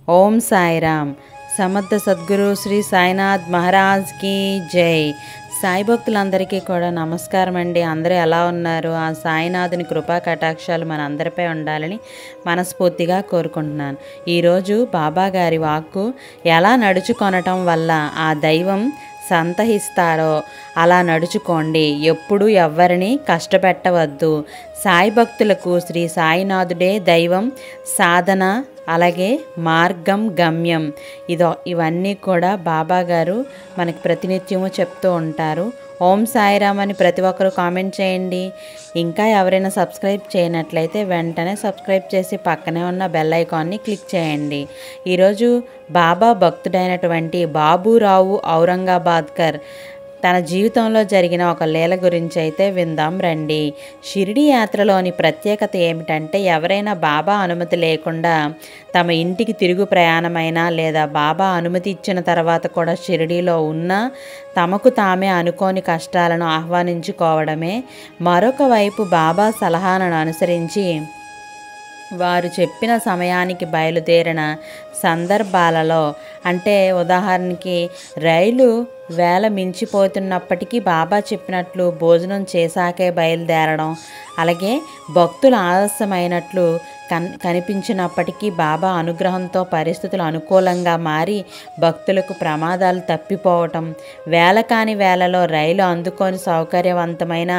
ఓం సాయిరామ్. సమర్థ సద్గురు శ్రీ సాయినాథ్ మహారాజ్కి జై. సాయి భక్తులందరికీ కూడా నమస్కారం అండి. అందరూ ఎలా ఉన్నారు? ఆ సాయినాథుని కృపా కటాక్షాలు మన అందరిపై ఉండాలని మనస్ఫూర్తిగా కోరుకుంటున్నాను. ఈరోజు బాబా గారి వాక్కు ఎలా నడుచుకొనటం వల్ల ఆ దైవం సంతహిస్తాడో అలా నడుచుకోండి. ఎప్పుడు ఎవ్వరిని కష్టపెట్టవద్దు. సాయి భక్తులకు శ్రీ సాయినాథుడే దైవం, సాధన, అలాగే మార్గం, గమ్యం. ఇవన్నీ కూడా బాబా గారు మనకి ప్రతినిత్యము చెప్తూ ఉంటారు. ఓం సాయిరామ్ అని ప్రతి ఒక్కరూ కామెంట్ చేయండి. ఇంకా ఎవరైనా సబ్స్క్రైబ్ చేయనట్లయితే వెంటనే సబ్స్క్రైబ్ చేసి పక్కనే ఉన్న బెల్ ఐకాన్ని క్లిక్ చేయండి. ఈరోజు బాబా భక్తుడైనటువంటి బాబూరావు ఔరంగాబాద్కర్ తన జీవితంలో జరిగిన ఒక లీల గురించి అయితే విందాం రండి. షిరిడి యాత్రలోని ప్రత్యేకత ఏమిటంటే, ఎవరైనా బాబా అనుమతి లేకుండా తమ ఇంటికి తిరుగు ప్రయాణమైనా లేదా బాబా అనుమతి ఇచ్చిన తర్వాత కూడా షిరిడీలో ఉన్నా తమకు తామే అనుకోని కష్టాలను ఆహ్వానించుకోవడమే. మరొక వైపు బాబా సలహాలను అనుసరించి వారు చెప్పిన సమయానికి బయలుదేరిన సందర్భాలలో, అంటే ఉదాహరణకి రైలు వేళ మించిపోతున్నప్పటికీ బాబా చెప్పినట్లు భోజనం చేశాకే బయలుదేరడం, అలాగే భక్తులు ఆలస్యమైనట్లు కనిపించినప్పటికీ బాబా అనుగ్రహంతో పరిస్థితులు అనుకూలంగా మారి భక్తులకు ప్రమాదాలు తప్పిపోవటం, వేళ కాని వేళలో రైలు అందుకొని సౌకర్యవంతమైన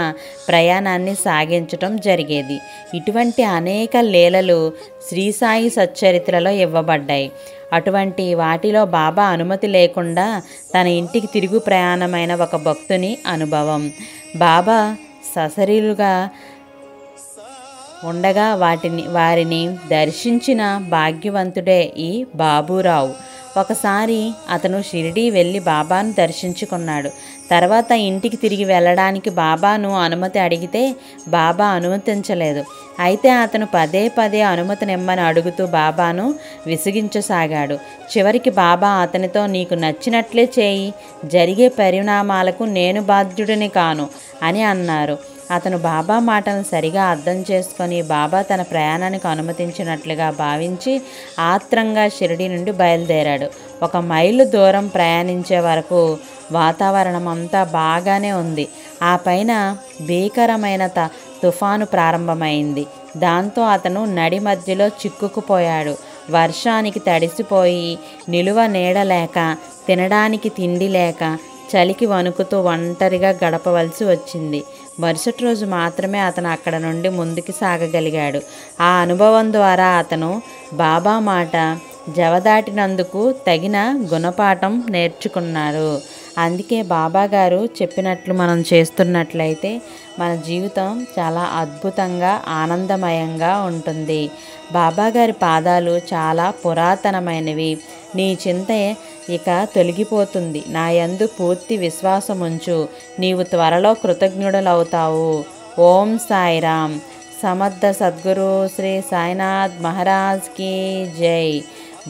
ప్రయాణాన్ని సాగించటం జరిగేది. ఇటువంటి అనేక లీలలు శ్రీ సాయి సచ్చరిత్రలో ఇవ్వబడ్డాయి. అటువంటి వాటిలో బాబా అనుమతి లేకుండా తన ఇంటికి తిరుగు ప్రయాణమైన ఒక భక్తుని అనుభవం. బాబా సశరీరుగా ఉండగా వారిని దర్శించిన భాగ్యవంతుడే ఈ బాబూరావు. ఒకసారి అతను షిరిడీ వెళ్ళి బాబాను దర్శించుకున్నాడు. తర్వాత ఇంటికి తిరిగి వెళ్ళడానికి బాబాను అనుమతి అడిగితే బాబా అనుమతించలేదు. అయితే అతను పదే పదే అనుమతినిమ్మని అడుగుతూ బాబాను విసిగించసాగాడు. చివరికి బాబా అతనితో, నీకు నచ్చినట్లే చేయి, జరిగే పరిణామాలకు నేను బాధ్యుడిని కాను అని అన్నారు. అతను బాబా మాటను సరిగా అర్థం చేసుకొని బాబా తన ప్రయాణానికి అనుమతించినట్లుగా భావించి ఆత్రంగా షిరిడి నుండి బయలుదేరాడు. 1 మైలు దూరం ప్రయాణించే వరకు వాతావరణం అంతా బాగానే ఉంది. ఆ పైన భీకరమైన తుఫాను ప్రారంభమైంది. దాంతో అతను నడి మధ్యలో చిక్కుకుపోయాడు. వర్షానికి తడిసిపోయి నిలువ నీడ లేక, తినడానికి తిండి లేక, చలికి వణుకుతూ ఒంటరిగా గడపవలసి వచ్చింది. మరుసటి రోజు మాత్రమే అతను అక్కడ నుండి ముందుకు సాగగలిగాడు. ఆ అనుభవం ద్వారా అతను బాబా మాట జవదాటినందుకు తగిన గుణపాఠం నేర్చుకున్నాడు. అందుకే బాబా గారు చెప్పినట్లు మనం చేస్తున్నట్లయితే మన జీవితం చాలా అద్భుతంగా, ఆనందమయంగా ఉంటుంది. బాబా గారి పాదాలు చాలా పురాతనమైనవి. నీ చింత ఇక తొలగిపోతుంది. నా యందు పూర్తి విశ్వాసముంచు, నీవు త్వరలో కృతజ్ఞుడలవుతావు. ఓం సాయిరామ్. సమర్థ సద్గురు శ్రీ సాయినాథ్ మహారాజ్కి జై.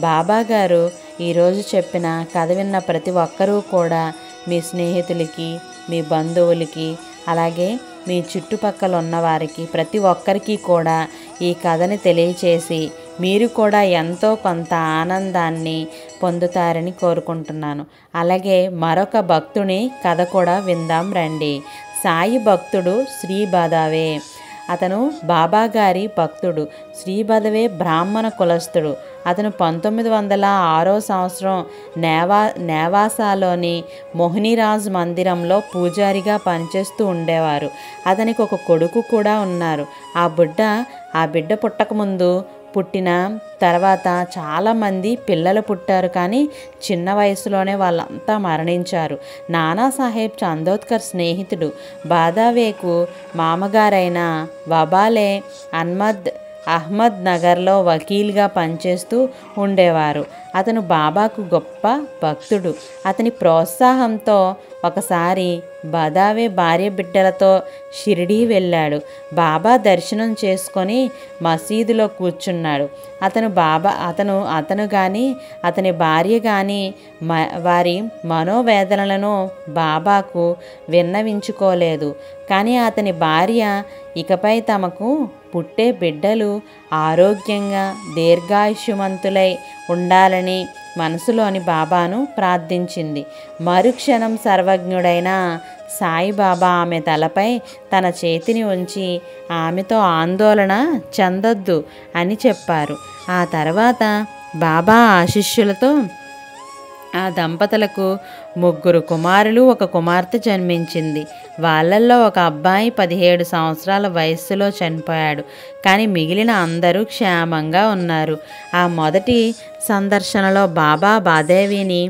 బాబా గారు ఈరోజు చెప్పిన కథ విన్న ప్రతి ఒక్కరూ కూడా మీ స్నేహితులకి, మీ బంధువులకి, అలాగే మీ చుట్టుపక్కల ఉన్నవారికి, ప్రతి ఒక్కరికి కూడా ఈ కథని తెలియచేసి మీరు కూడా ఎంతో కొంత ఆనందాన్ని పొందుతారని కోరుకుంటున్నాను. అలాగే మరొక భక్తుని కథ కూడా విందాం రండి. సాయి భక్తుడు శ్రీ బదవే. అతను బాబా గారి భక్తుడు. శ్రీ బదవే బ్రాహ్మణ కులస్థుడు. అతను 1906 సంవత్సరం నేవాసాలోని మోహినీరాజ్ మందిరంలో పూజారిగా పనిచేస్తూ ఉండేవారు. అతనికి ఒక కొడుకు కూడా ఉన్నారు. ఆ బిడ్డ పుట్టకముందు, పుట్టిన తర్వాత చాలామంది పిల్లలు పుట్టారు, కానీ చిన్న వయసులోనే వాళ్ళంతా మరణించారు. నానాసాహెబ్ చందోద్కర్ స్నేహితుడు బాదావేకు మామగారైన వబాలే అహ్మద్ నగర్లో వకీల్గా పనిచేస్తూ ఉండేవారు. అతను బాబాకు గొప్ప భక్తుడు. అతని ప్రోత్సాహంతో ఒకసారి బదావే భార్య బిడ్డలతో షిరిడీ వెళ్ళాడు. బాబా దర్శనం చేసుకొని మసీదులో కూర్చున్నాడు. అతను కానీ అతని భార్య కానీ వారి మనోవేదనలను బాబాకు విన్నవించుకోలేదు. కానీ అతని భార్య ఇకపై తమకు పుట్టే బిడ్డలు ఆరోగ్యంగా దీర్ఘాయుష్యమంతులై ఉండాలని మనసులోని బాబాను ప్రార్థించింది. మరుక్షణం సర్వజ్ఞుడైన సాయిబాబా ఆమె తలపై తన చేతిని ఉంచి ఆమెతో ఆందోళన చెందొద్దు అని చెప్పారు. ఆ తర్వాత బాబా ఆశీస్సులతో ఆ దంపతులకు 3 కుమారులు 1 కుమార్తె జన్మించింది. వాళ్ళల్లో ఒక అబ్బాయి 17 సంవత్సరాల వయస్సులో చనిపోయాడు. కానీ మిగిలిన అందరూ క్షేమంగా ఉన్నారు. ఆ మొదటి సందర్శనలో బాబా బాదేవిని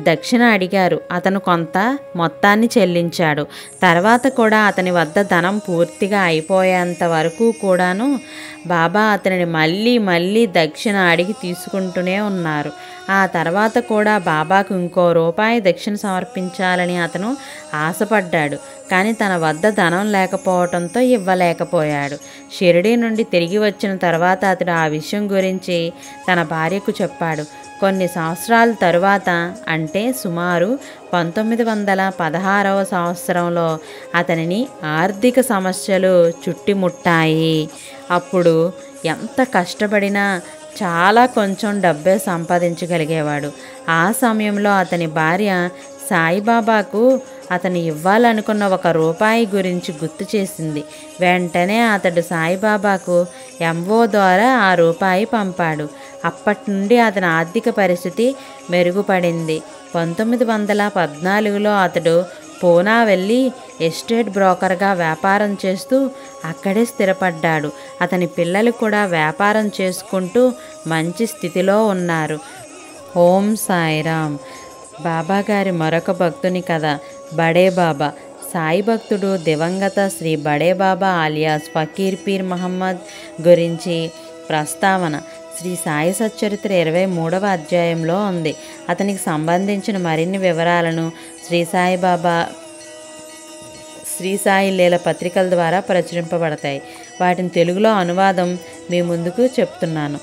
దక్షిణ అడిగారు. అతను కొంత మొత్తాన్ని చెల్లించాడు. తర్వాత కూడా అతని వద్ద ధనం పూర్తిగా అయిపోయేంత వరకు కూడాను బాబా అతనిని మళ్ళీ మళ్ళీ దక్షిణ అడిగి తీసుకుంటూనే ఉన్నారు. ఆ తర్వాత కూడా బాబాకు ఇంకో రూపాయి దక్షిణ సమర్పించాలని అతను ఆశపడ్డాడు. కానీ తన వద్ద ధనం లేకపోవడంతో ఇవ్వలేకపోయాడు. షిరిడీ నుండి తిరిగి వచ్చిన తర్వాత అతడు ఆ విషయం గురించి తన భార్యకు చెప్పాడు. కొన్ని సంవత్సరాల తరువాత, అంటే సుమారు 1916వ సంవత్సరంలో అతనిని ఆర్థిక సమస్యలు చుట్టుముట్టాయి. అప్పుడు ఎంత కష్టపడినా చాలా కొంచెం డబ్బే సంపాదించగలిగేవాడు. ఆ సమయంలో అతని భార్య సాయిబాబాకు అతను ఇవ్వాలనుకున్న 1 రూపాయి గురించి గుర్తు చేసింది. వెంటనే అతడు సాయిబాబాకు ఎంఓ ద్వారా ఆ రూపాయి పంపాడు. అప్పటి నుండి అతని ఆర్థిక పరిస్థితి మెరుగుపడింది. 1914లో అతడు పూనా వెళ్ళి ఎస్టేట్ బ్రోకర్గా వ్యాపారం చేస్తూ అక్కడే స్థిరపడ్డాడు. అతని పిల్లలు కూడా వ్యాపారం చేసుకుంటూ మంచి స్థితిలో ఉన్నారు. ఓం సాయిరామ్. బాబాగారి మరొక భక్తుని కథ. బడే బాబా. సాయి భక్తుడు దివంగత శ్రీ బడే బాబా ఆలియాస్ ఫకీర్ పీర్ మహమ్మద్ గురించి ప్రస్తావన శ్రీ సాయి సచ్చరిత్ర 23వ అధ్యాయంలో ఉంది. అతనికి సంబంధించిన మరిన్ని వివరాలను శ్రీ సాయి లీల పత్రికల ద్వారా ప్రచురింపబడతాయి. వాటిని తెలుగులో అనువాదం మీ ముందుకు చెప్తున్నాను.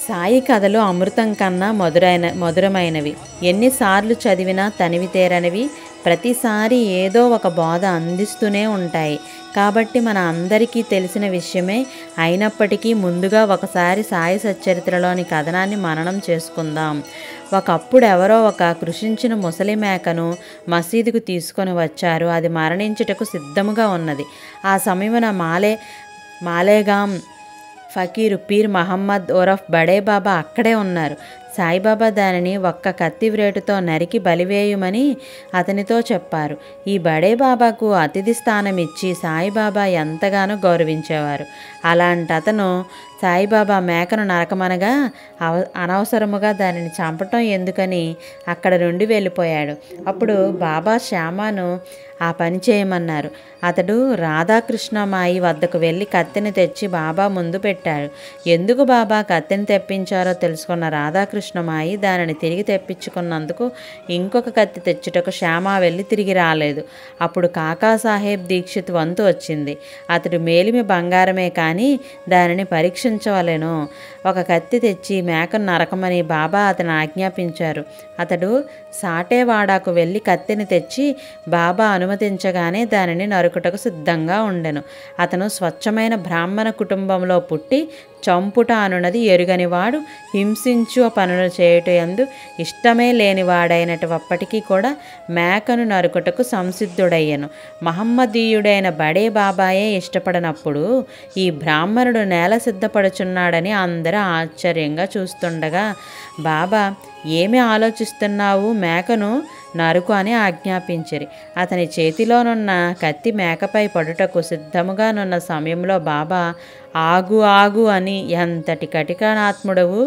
సాయి కథలు అమృతం కన్నా మధురమైనవి. ఎన్నిసార్లు చదివినా తనివి తీరనివి. ప్రతిసారి ఏదో ఒక బోధ అందిస్తూనే ఉంటాయి. కాబట్టి మన అందరికీ తెలిసిన విషయమే అయినప్పటికీ ముందుగా ఒకసారి సాయి సచ్చరిత్రలోని కథనాన్ని మననం చేసుకుందాం. ఒకప్పుడు ఎవరో ఒక కృషించిన ముసలి మేకను మసీదుకు తీసుకొని వచ్చారు. అది మరణించుటకు సిద్ధముగా ఉన్నది. ఆ సమయమున మాలేగాం ఫకీరు పీర్ మహమ్మద్ ఓరఫ్ బడే బాబా అక్కడే ఉన్నారు. సాయిబాబా దానిని ఒక్క కత్తి వ్రేటుతో నరికి బలివేయుమని అతనితో చెప్పారు. ఈ బడే బాబాకు అతిథి స్థానం ఇచ్చి సాయిబాబా ఎంతగానో గౌరవించేవారు. అలాంటి అతను సాయిబాబా మేకను నరకమనగా అనవసరముగా దానిని చంపటం ఎందుకని అక్కడ నుండి వెళ్ళిపోయాడు. అప్పుడు బాబా శ్యామను ఆ పని చేయమన్నారు. అతడు రాధాకృష్ణమాయి వద్దకు వెళ్ళి కత్తిని తెచ్చి బాబా ముందు పెట్టాడు. ఎందుకు బాబా కత్తిని తెప్పించారో తెలుసుకున్న రాధాకృష్ణమాయి దానిని తిరిగి తెప్పించుకున్నందుకు ఇంకొక కత్తి తెచ్చుటకు శ్యామ వెళ్ళి తిరిగి రాలేదు. అప్పుడు కాకాసాహెబ్ దీక్షిత్ వంతు వచ్చింది. అతడు మేలిమి బంగారమే కానీ దానిని పరీక్షించవలెను. ఒక కత్తి తెచ్చి మేకను నరకమని బాబా అతను ఆజ్ఞాపించారు. అతడు సాటేవాడాకు వెళ్ళి కత్తిని తెచ్చి బాబా అనుమతించగానే దానిని నరుకుటకు సిద్ధంగా ఉండెను. అతను స్వచ్ఛమైన బ్రాహ్మణ కుటుంబంలో పుట్టి చంపుట అనున్నది ఎరుగనివాడు, హింసించు పనులు చేయుటయందు ఇష్టమే లేనివాడైనప్పటికీ కూడా మేకను నరుకుటకు సంసిద్ధుడయ్యను. మహమ్మదీయుడైన బడే బాబాయే ఇష్టపడనప్పుడు ఈ బ్రాహ్మణుడు నేల సిద్ధపడుచున్నాడని అందరూ ఆశ్చర్యంగా చూస్తుండగా బాబా ఏమి ఆలోచిస్తున్నావు, మేకను నరుకు అని ఆజ్ఞాపించిరి. అతని చేతిలోనున్న కత్తి మేకపై పడుటకు సిద్ధముగానున్న సమయంలో బాబా ఆగు ఆగు అని ఎంతటి కఠినాత్ముడవు,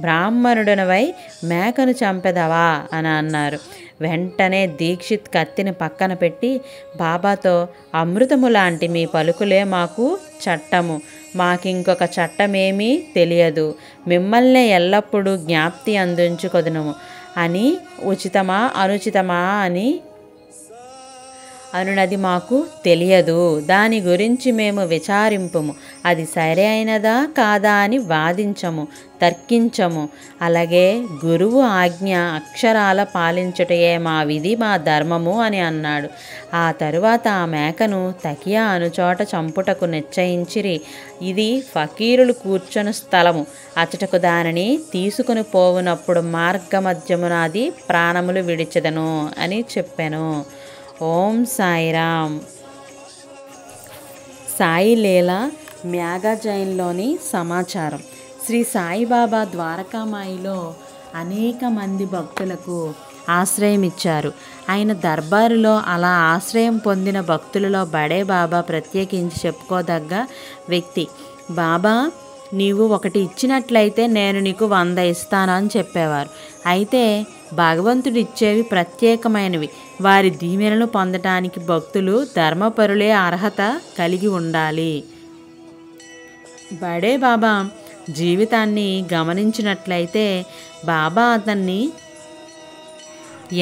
బ్రాహ్మణుడనవై మేకను చంపెదవా అని అన్నారు. వెంటనే దీక్షిత్ కత్తిని పక్కన పెట్టి బాబాతో అమృతము లాంటి మీ పలుకులే మాకు చట్టము, మాకింకొక చట్టమేమీ తెలియదు, మిమ్మల్నే ఎల్లప్పుడూ జ్ఞాప్తి అందించుకొదును అని ఉచితమా అనుచితమా అని అనునది మాకు తెలియదు. దాని గురించి మేము విచారింపము. అది సరి అయినదా కాదా అని వాదించము, తర్కించము. అలాగే గురువు ఆజ్ఞ అక్షరాల పాలించుటయే మా విధి, మా ధర్మము అని అన్నాడు. ఆ తరువాత ఆ మేకను తకియా అనుచోట చంపుటకు నిశ్చయించిరి. ఇది ఫకీరులు కూర్చొని స్థలము. అచటకు దానిని తీసుకుని పోవునప్పుడు మార్గమధ్యమున అది ప్రాణములు విడిచెదను అని చెప్పాను. ఓం సాయిరామ్. సాయి లీల మ్యాగజైన్లోని సమాచారం. శ్రీ సాయిబాబా ద్వారకామాయిలో అనేక మంది భక్తులకు ఆశ్రయం ఇచ్చారు. ఆయన దర్బారులో అలా ఆశ్రయం పొందిన భక్తులలో బడే బాబా ప్రత్యేకించి చెప్పుకోదగ్గ వ్యక్తి. బాబా, నీవు ఒకటి ఇచ్చినట్లయితే నేను నీకు 100 ఇస్తాను అని చెప్పేవారు. అయితే భగవంతుడు ఇచ్చేవి ప్రత్యేకమైనవి. వారి దీవెనలు పొందటానికి భక్తులు ధర్మపరులే అర్హత కలిగి ఉండాలి. బడే బాబా జీవితాన్ని గమనించినట్లయితే బాబా అతన్ని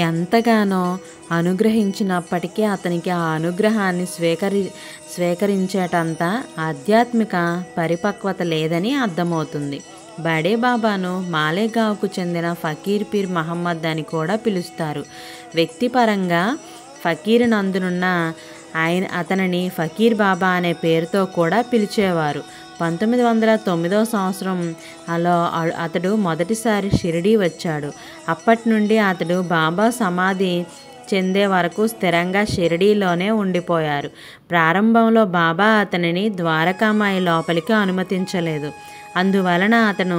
ఎంతగానో అనుగ్రహించినప్పటికీ అతనికి ఆ అనుగ్రహాన్ని స్వీకరించేటంత ఆధ్యాత్మిక పరిపక్వత లేదని అర్థమవుతుంది. బడే బాబాను మాలేగావ్కు చెందిన ఫకీర్ పీర్ మహమ్మద్ అని కూడా పిలుస్తారు. వ్యక్తిపరంగా ఫకీర్ నందునున్న అతనిని ఫకీర్ బాబా అనే పేరుతో కూడా పిలిచేవారు. 1909 సంవత్సరం అతడు మొదటిసారి షిరిడీ వచ్చాడు. అప్పటి నుండి అతడు బాబా సమాధి చెందే వరకు స్థిరంగా షిరిడీలోనే ఉండిపోయారు. ప్రారంభంలో బాబా అతనిని ద్వారకామాయి లోపలికి అనుమతించలేదు. అందువలన అతను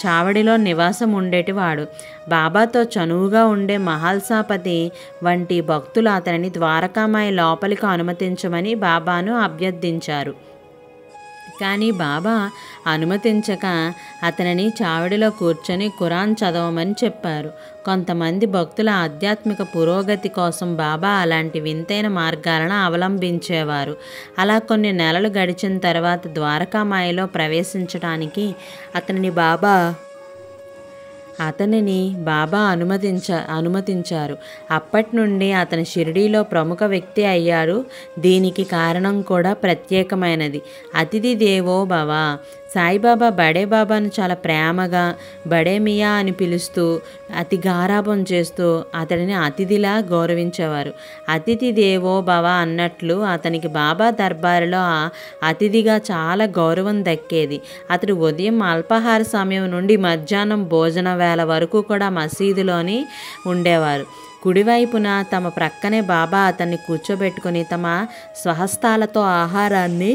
చావడిలో నివాసం ఉండేటివాడు. బాబాతో చనువుగా ఉండే మహల్సాపతి వంటి భక్తులు అతనిని ద్వారకామాయి లోపలికి అనుమతించమని బాబాను అభ్యర్థించారు. కానీ బాబా అనుమతించక అతనిని చావడిలో కూర్చొని ఖురాన్ చదవమని చెప్పారు. కొంతమంది భక్తుల ఆధ్యాత్మిక పురోగతి కోసం బాబా అలాంటి వింతైన మార్గాలను అవలంబించేవారు. అలా కొన్ని నెలలు గడిచిన తర్వాత ద్వారకామాయిలో ప్రవేశించడానికి అతనిని బాబా అనుమతించారు. అప్పటి నుండి అతను షిరిడీలో ప్రముఖ వ్యక్తి అయ్యారు. దీనికి కారణం కూడా ప్రత్యేకమైనది. అతిథి దేవో భవ. సాయిబాబా బడే బాబాను చాలా ప్రేమగా బడే మియా అని పిలుస్తూ అతి గారాబం చేస్తూ అతడిని అతిథిలా గౌరవించేవారు. అతిథి దేవో భవ అన్నట్లు అతనికి బాబా దర్బారులో అతిథిగా చాలా గౌరవం దక్కేది. అతడు ఉదయం అల్పాహార సమయం నుండి మధ్యాహ్నం భోజన వేళ వరకు కూడా మసీదులోని ఉండేవారు. కుడివైపున తమ ప్రక్కనే బాబా అతన్ని కూర్చోబెట్టుకుని తమ స్వహస్తాలతో ఆహారాన్ని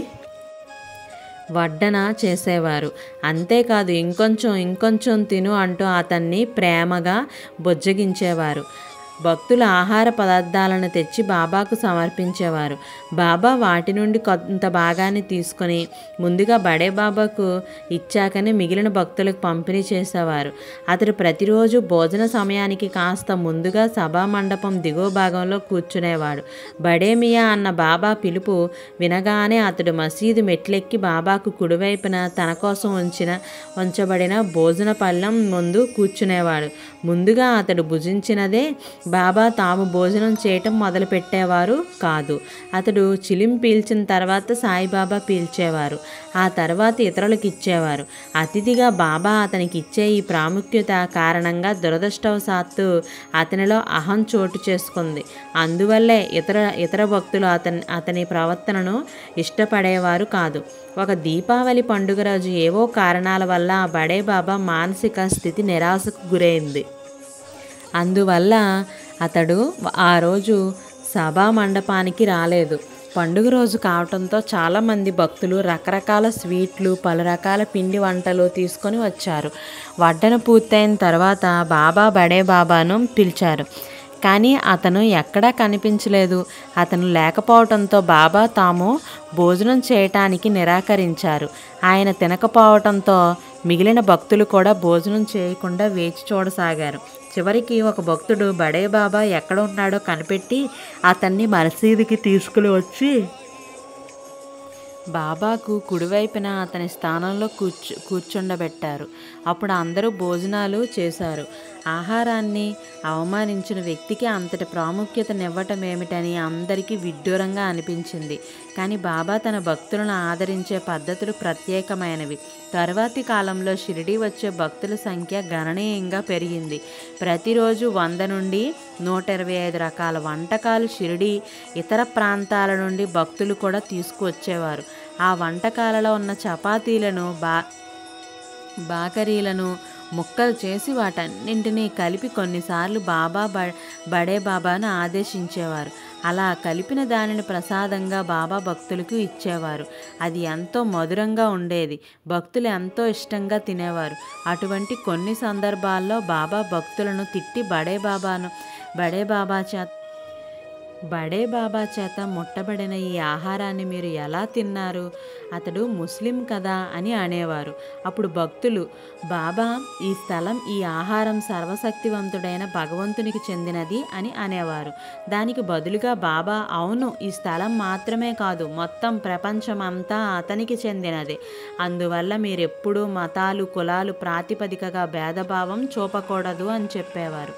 వడ్డన చేసేవారు. అంతేకాదు ఇంకొంచెం తిను అంటూ అతన్ని ప్రేమగా బుజ్జగించేవారు. భక్తుల ఆహార పదార్థాలను తెచ్చి బాబాకు సమర్పించేవారు. బాబా వాటి నుండి కొంత భాగాన్ని తీసుకొని ముందుగా బడే బాబాకు ఇచ్చాకనే మిగిలిన భక్తులకు పంపిణీ చేసేవారు. అతడు ప్రతిరోజు భోజన సమయానికి కాస్త ముందుగా సభా మండపం దిగువ భాగంలో కూర్చునేవాడు. బడే మియా అన్న బాబా పిలుపు వినగానే అతడు మసీదు మెట్లెక్కి బాబాకు కుడివైపున తన కోసం ఉంచబడిన భోజన పళ్ళెం ముందు కూర్చునేవాడు. ముందుగా అతడు భుజించినదే బాబా తాము భోజనం చేయటం మొదలుపెట్టేవారు కాదు. అతడు చిలిం పీల్చిన తర్వాత సాయిబాబా పీల్చేవారు. ఆ తర్వాత ఇతరులకు ఇచ్చేవారు. అతిథిగా బాబా అతనికి ఇచ్చే ఈ ప్రాముఖ్యత కారణంగా దురదృష్టవశాత్తు అతనిలో అహం చోటు చేసుకుంది. అందువల్లే ఇతర భక్తులు అతని ప్రవర్తనను ఇష్టపడేవారు కాదు. ఒక దీపావళి పండుగ రోజు ఏవో కారణాల వల్ల బడే బాబా మానసిక స్థితి నిరాశకు గురైంది. అందువల్ల అతడు ఆ రోజు సభా మండపానికి రాలేదు. పండుగ రోజు కావటంతో చాలామంది భక్తులు రకరకాల స్వీట్లు, పలు రకాల పిండి వంటలు తీసుకొని వచ్చారు. వడ్డన పూర్తయిన తర్వాత బాబా బడే బాబాను పిలిచారు. కానీ అతను ఎక్కడా కనిపించలేదు. అతను లేకపోవడంతో బాబా తాము భోజనం చేయటానికి నిరాకరించారు. ఆయన తినకపోవడంతో మిగిలిన భక్తులు కూడా భోజనం చేయకుండా వేచి చూడసాగారు. చివరికి ఒక భక్తుడు బడే బాబా ఎక్కడ ఉన్నాడో కనిపెట్టి అతన్ని మసీదుకి తీసుకుని వచ్చి బాబాకు కుడివైపున అతని స్థానంలో కూర్చుండబెట్టారు. అప్పుడు అందరూ భోజనాలు చేశారు. ఆహారాన్ని అవమానించిన వ్యక్తికి అంతటి ప్రాముఖ్యతనివ్వటం ఏమిటని అందరికీ విడ్డూరంగా అనిపించింది. కానీ బాబా తన భక్తులను ఆదరించే పద్ధతులు ప్రత్యేకమైనవి. తరువాతి కాలంలో షిరిడీ వచ్చే భక్తుల సంఖ్య గణనీయంగా పెరిగింది. ప్రతిరోజు 100 నుండి 125 రకాల వంటకాలు షిరిడీ ఇతర ప్రాంతాల నుండి భక్తులు కూడా తీసుకువచ్చేవారు. ఆ వంటకాలలో ఉన్న చపాతీలను బాకరీలను ముక్కలు చేసి వాటన్నింటినీ కలిపి కొన్నిసార్లు బడే బాబాను ఆదేశించేవారు. అలా కలిపిన దానిని ప్రసాదంగా బాబా భక్తులకు ఇచ్చేవారు. అది ఎంతో మధురంగా ఉండేది. భక్తులు ఎంతో ఇష్టంగా తినేవారు. అటువంటి కొన్ని సందర్భాల్లో బాబా భక్తులను తిట్టి బడే బాబా చేత ముట్టబడిన ఈ ఆహారాన్ని మీరు ఎలా తిన్నారు? అతడు ముస్లిం కదా అని అనేవారు. అప్పుడు భక్తులు, బాబా, ఈ స్థలం, ఈ ఆహారం సర్వశక్తివంతుడైన భగవంతునికి చెందినది అని అనేవారు. దానికి బదులుగా బాబా, అవును, ఈ స్థలం మాత్రమే కాదు, మొత్తం ప్రపంచమంతా అతనికి చెందినదే. అందువల్ల మీరెప్పుడూ మతాలు, కులాలు ప్రాతిపదికగా భేదభావం చూపకూడదు అని చెప్పేవారు.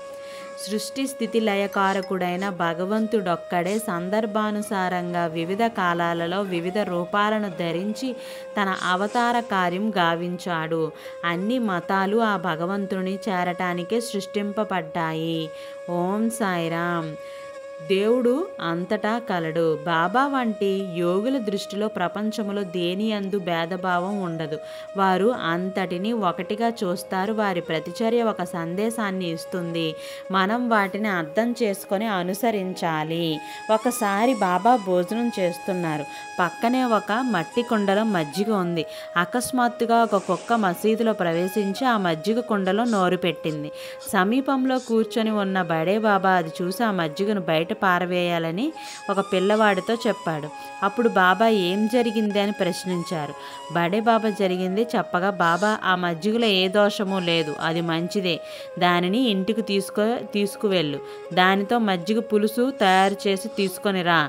సృష్టి స్థితి లయకారకుడైన భగవంతుడొక్కడే సందర్భానుసారంగా వివిధ కాలాలలో వివిధ రూపాలను ధరించి తన అవతార కార్యం గావించాడు. అన్ని మతాలు ఆ భగవంతుని చేరటానికే సృష్టింపబడ్డాయి. ఓం సాయిరామ్. దేవుడు అంతటా కలడు. బాబా వంటి యోగుల దృష్టిలో ప్రపంచంలో దేని యందు భేదభావం ఉండదు. వారు అంతటిని ఒకటిగా చూస్తారు. వారి ప్రతిచర్య ఒక సందేశాన్ని ఇస్తుంది. మనం వాటిని అర్థం చేసుకొని అనుసరించాలి. ఒకసారి బాబా భోజనం చేస్తున్నారు. పక్కనే ఒక మట్టి కుండలో మజ్జిగ ఉంది. అకస్మాత్తుగా ఒక కుక్క మసీదులో ప్రవేశించి ఆ మజ్జిగ కుండలో నోరు పెట్టింది. సమీపంలో కూర్చొని ఉన్న బడే బాబా అది చూసి ఆ మజ్జిగను బయట పారవేయాలని ఒక పిల్లవాడితో చెప్పాడు. అప్పుడు బాబా ఏం జరిగింది అని ప్రశ్నించారు. బడే బాబా జరిగింది చెప్పగా, బాబా, ఆ మజ్జిగలో ఏ దోషమూ లేదు, అది మంచిదే, దానిని ఇంటికి తీసుకువెళ్ళు, దానితో మజ్జిగ పులుసు తయారు చేసి తీసుకొని రా,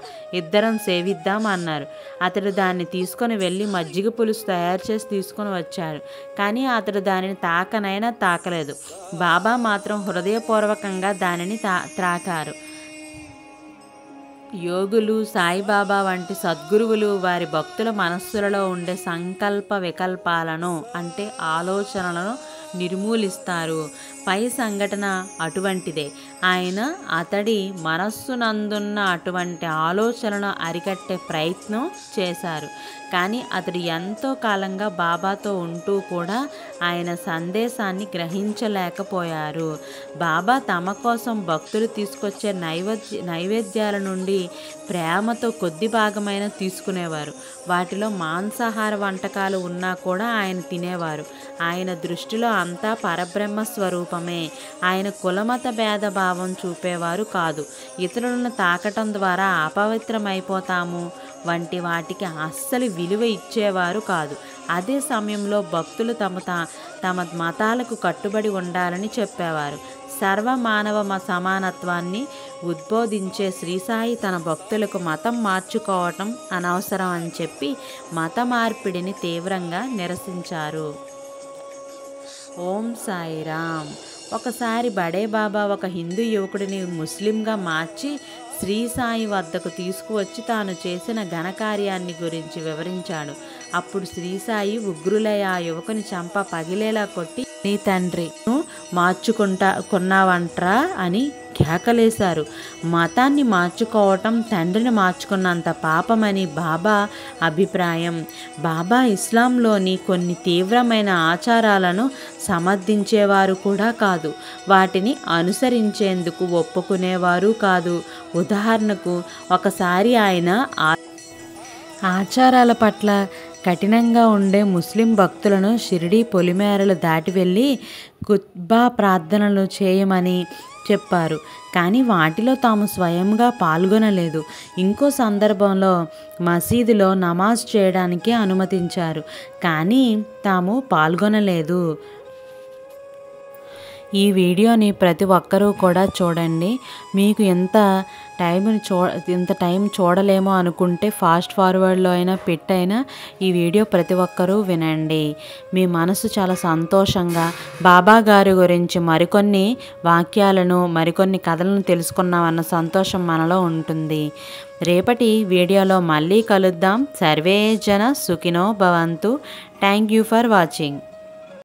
ఇద్దరం సేవిద్దాం అన్నారు. అతడు దాన్ని తీసుకొని వెళ్ళి మజ్జిగ పులుసు తయారు చేసి తీసుకొని వచ్చాడు. కానీ అతడు దానిని తాకనైనా తాకలేదు. బాబా మాత్రం హృదయపూర్వకంగా దానిని త్రాకారు. యోగులు, సాయిబాబా వంటి సద్గురువులు వారి భక్తుల మనస్సులలో ఉండే సంకల్ప వికల్పాలను, అంటే ఆలోచనలను నిర్మూలిస్తారు. పై సంఘటన అటువంటిదే. ఆయన అతడి మనస్సునందున్న అటువంటి ఆలోచనను అరికట్టే ప్రయత్నం చేశారు. కానీ అతడు ఎంతో కాలంగా బాబాతో ఉంటూ కూడా ఆయన సందేశాన్ని గ్రహించలేకపోయారు. బాబా తమ కోసం భక్తులు తీసుకొచ్చే నైవేద్యాల నుండి ప్రేమతో కొద్ది భాగమైన తీసుకునేవారు. వాటిలో మాంసాహార వంటకాలు ఉన్నా కూడా ఆయన తినేవారు. ఆయన దృష్టిలో అంతా పరబ్రహ్మ స్వరూపమే. ఆయన కులమత భేదభావం చూపేవారు కాదు. ఇతరులను తాకటం ద్వారా అపవిత్రమైపోతాము వంటి వాటికి అస్సలు విలువ ఇచ్చేవారు కాదు. అదే సమయంలో భక్తులు తమ మతాలకు కట్టుబడి ఉండాలని చెప్పేవారు. సర్వమానవ సమానత్వాన్ని ఉద్బోధించే శ్రీసాయి తన భక్తులకు మతం మార్చుకోవటం అనవసరం అని చెప్పి మత మార్పిడిని తీవ్రంగా నిరసించారు. ఓం సాయిరామ్. ఒకసారి బడే బాబా ఒక హిందూ యువకుడిని ముస్లింగా మార్చి శ్రీ సాయి వద్దకు తీసుకువచ్చి తాను చేసిన ఘనకార్యాన్ని గురించి వివరించాడు. అప్పుడు శ్రీ సాయి ఉగ్రులై ఆ యువకుని చంప పగిలేలా కొట్టి, నీ తండ్రి కొన్నావంట్రా అని కేకలేశారు. మతాన్ని మార్చుకోవటం తండ్రిని మార్చుకున్నంత పాపమని బాబా అభిప్రాయం. బాబా ఇస్లాంలోని కొన్ని తీవ్రమైన ఆచారాలను సమర్థించేవారు కూడా కాదు, వాటిని అనుసరించేందుకు ఒప్పుకునేవారు కాదు. ఉదాహరణకు, ఒకసారి ఆయన ఆచారాల పట్ల కఠినంగా ఉండే ముస్లిం భక్తులను షిరిడీ పొలిమేరలు దాటి వెళ్ళి ఖుత్బా ప్రార్థనలు చేయమని చెప్పారు. కానీ వాటిలో తాము స్వయంగా పాల్గొనలేదు. ఇంకో సందర్భంలో మసీదులో నమాజ్ చేయడానికి అనుమతించారు, కానీ తాము పాల్గొనలేదు. ఈ వీడియోని ప్రతి ఒక్కరూ కూడా చూడండి. మీకు ఇంత టైం చూడలేమో అనుకుంటే ఫాస్ట్ ఫార్వర్డ్లో అయినా పెట్టైనా ఈ వీడియో ప్రతి ఒక్కరూ వినండి. మీ మనసు చాలా సంతోషంగా బాబా గారి గురించి మరికొన్ని వాక్యాలను మరికొన్ని కథలను తెలుసుకున్నామన్న సంతోషం మనలో ఉంటుంది. రేపటి వీడియోలో మళ్ళీ కలుద్దాం. సర్వే జన సుఖినో భవంతు. Thank you for watching.